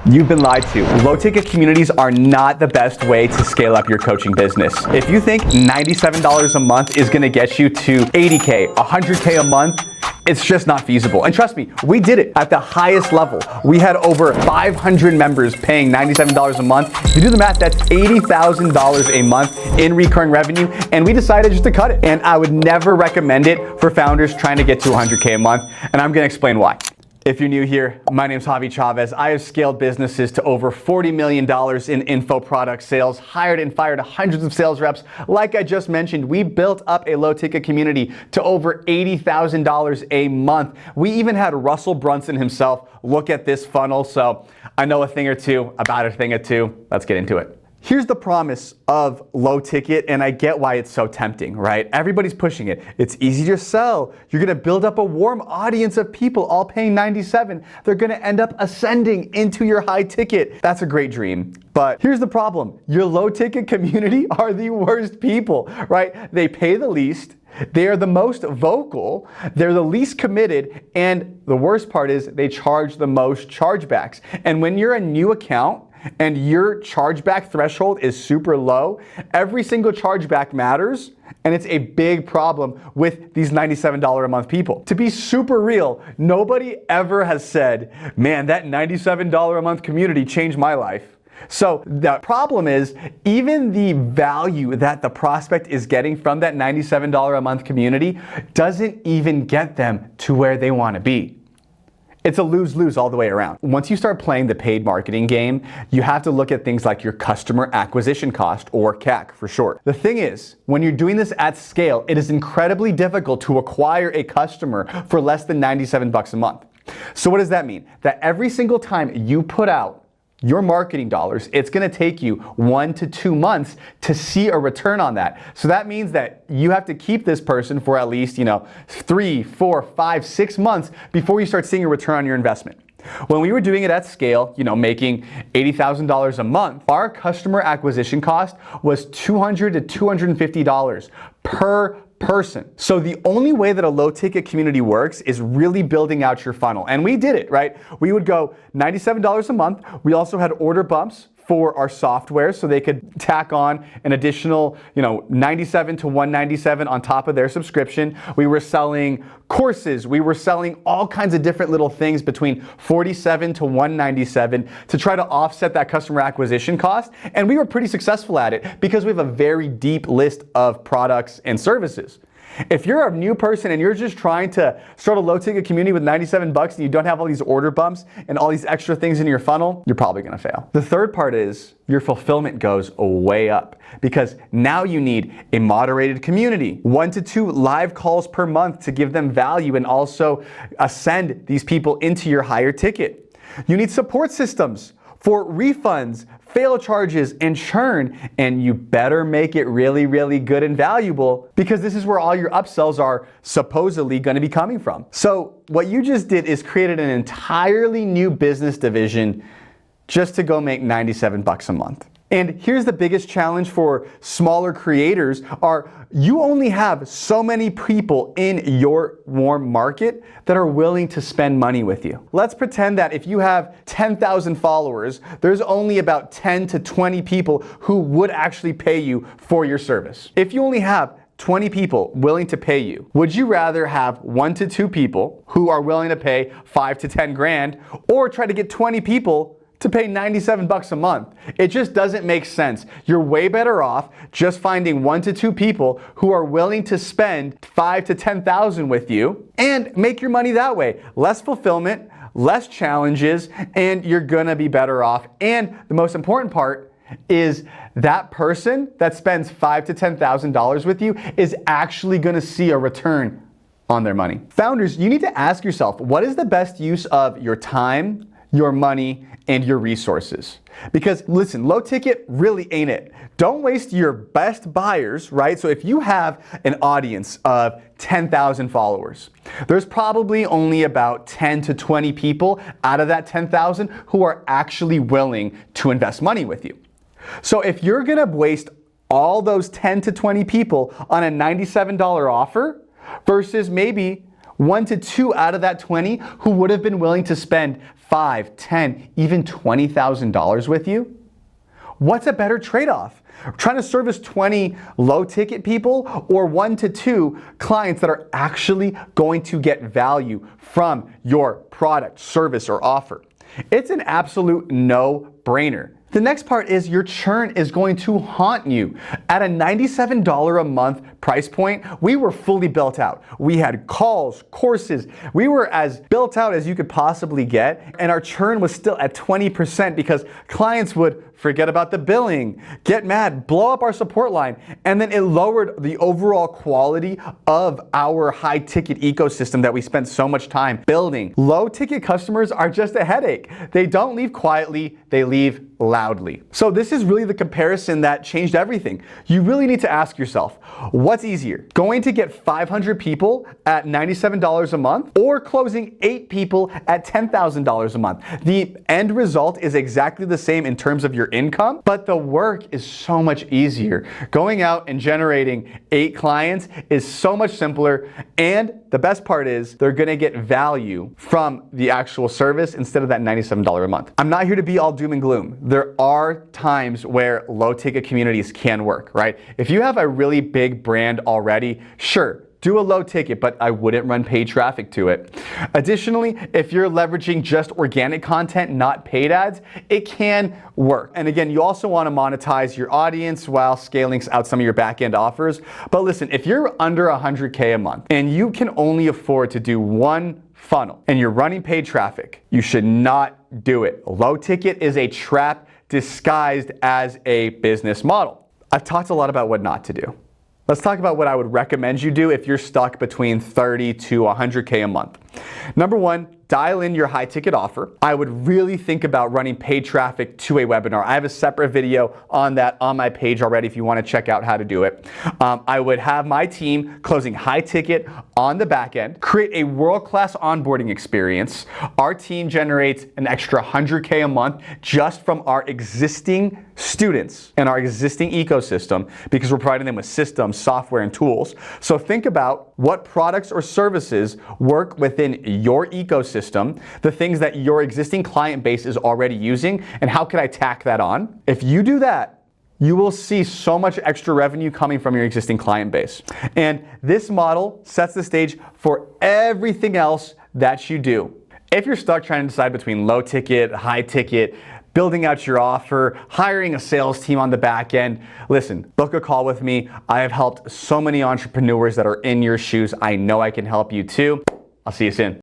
You've been lied to. Low-ticket communities are not the best way to scale up your coaching business. If you think $97 a month is gonna get you to 80K, 100K a month, it's just not feasible. And trust me, we did it at the highest level. We had over 500 members paying $97 a month. If you do the math, that's $80,000 a month in recurring revenue, and we decided just to cut it. And I would never recommend it for founders trying to get to 100K a month, and I'm gonna explain why. If you're new here, my name's Javi Chavez. I have scaled businesses to over $40 million in info product sales, hired and fired hundreds of sales reps. Like I just mentioned, we built up a low ticket community to over $80,000 a month. We even had Russell Brunson himself look at this funnel, so I know a thing or two about a thing or two. Let's get into it. Here's the promise of low ticket, and I get why it's so tempting, right? Everybody's pushing it. It's easy to sell. You're gonna build up a warm audience of people all paying $97. They're gonna end up ascending into your high ticket. That's a great dream. But here's the problem. Your low ticket community are the worst people, right? They pay the least. They are the most vocal, they're the least committed, and the worst part is they charge the most chargebacks. And when you're a new account, and your chargeback threshold is super low, every single chargeback matters, and it's a big problem with these $97 a month people. To be super real, nobody ever has said, man, that $97 a month community changed my life. So the problem is, even the value that the prospect is getting from that $97 a month community doesn't even get them to where they want to be. It's a lose-lose all the way around. Once you start playing the paid marketing game, you have to look at things like your customer acquisition cost, or CAC for short. The thing is, when you're doing this at scale, it is incredibly difficult to acquire a customer for less than 97 bucks a month. So what does that mean? That every single time you put out your marketing dollars, it's gonna take you 1 to 2 months to see a return on that. So that means that you have to keep this person for at least, 3, 4, 5, 6 months before you start seeing a return on your investment. When we were doing it at scale, making $80,000 a month, our customer acquisition cost was $200 to $250 per person. So the only way that a low ticket community works is really building out your funnel. And we did it, right? We would go $97 a month. We also had order bumps for our software, so they could tack on an additional, $97 to $197 on top of their subscription. We were selling courses. We were selling all kinds of different little things between $47 to $197 to try to offset that customer acquisition cost. And we were pretty successful at it because we have a very deep list of products and services. If you're a new person and you're just trying to start a low ticket community with 97 bucks and you don't have all these order bumps and all these extra things in your funnel, you're probably gonna fail. The third part is your fulfillment goes way up because now you need a moderated community, 1 to 2 live calls per month to give them value and also ascend these people into your higher ticket. You need support systems for refunds, fail charges, and churn, and you better make it really, really good and valuable because this is where all your upsells are supposedly gonna be coming from. So what you just did is created an entirely new business division just to go make 97 bucks a month. And here's the biggest challenge for smaller creators are you only have so many people in your warm market that are willing to spend money with you. Let's pretend that if you have 10,000 followers, there's only about 10 to 20 people who would actually pay you for your service. If you only have 20 people willing to pay you, would you rather have 1 to 2 people who are willing to pay 5 to 10 grand or try to get 20 people to pay 97 bucks a month? It just doesn't make sense. You're way better off just finding 1 to 2 people who are willing to spend 5 to 10,000 with you and make your money that way. Less fulfillment, less challenges, and you're gonna be better off. And the most important part is that person that spends $5,000 to $10,000 with you is actually gonna see a return on their money. Founders, you need to ask yourself, what is the best use of your time, your money, and your resources? Because listen, low ticket really ain't it. Don't waste your best buyers, right? So if you have an audience of 10,000 followers, there's probably only about 10 to 20 people out of that 10,000 who are actually willing to invest money with you. So if you're gonna waste all those 10 to 20 people on a $97 offer versus maybe 1 to 2 out of that 20 who would have been willing to spend $5, $10, even $20,000 with you? What's a better trade-off? Trying to service 20 low-ticket people or 1 to 2 clients that are actually going to get value from your product, service, or offer? It's an absolute no-brainer. The next part is your churn is going to haunt you. At a $97 a month price point, we were fully built out. We had calls, courses. We were as built out as you could possibly get, and our churn was still at 20% because clients would forget about the billing, get mad, blow up our support line, and then it lowered the overall quality of our high-ticket ecosystem that we spent so much time building. Low-ticket customers are just a headache. They don't leave quietly, they leave loudly. So this is really the comparison that changed everything. You really need to ask yourself, what's easier? Going to get 500 people at $97 a month or closing 8 people at $10,000 a month? The end result is exactly the same in terms of your income, but the work is so much easier. Going out and generating 8 clients is so much simpler, and the best part is they're gonna get value from the actual service instead of that $97 a month. I'm not here to be all doom and gloom. There are times where low ticket communities can work, right? If you have a really big brand already, sure, do a low ticket, but I wouldn't run paid traffic to it. Additionally, if you're leveraging just organic content, not paid ads, it can work. And again, you also want to monetize your audience while scaling out some of your back-end offers. But listen, if you're under 100K a month and you can only afford to do one funnel and you're running paid traffic, you should not do it. Low ticket is a trap disguised as a business model. I've talked a lot about what not to do. Let's talk about what I would recommend you do if you're stuck between 30 to 100K a month. Number one, dial in your high ticket offer. I would really think about running paid traffic to a webinar. I have a separate video on that on my page already if you want to check out how to do it. I would have my team closing high ticket on the back end, create a world-class onboarding experience. Our team generates an extra 100K a month just from our existing students and our existing ecosystem because we're providing them with systems, software, and tools. So think about what products or services work within your ecosystem, the things that your existing client base is already using, and how can I tack that on? If you do that, you will see so much extra revenue coming from your existing client base. And this model sets the stage for everything else that you do. If you're stuck trying to decide between low ticket, high ticket, building out your offer, hiring a sales team on the back end, listen, book a call with me. I have helped so many entrepreneurs that are in your shoes. I know I can help you too. I'll see you soon.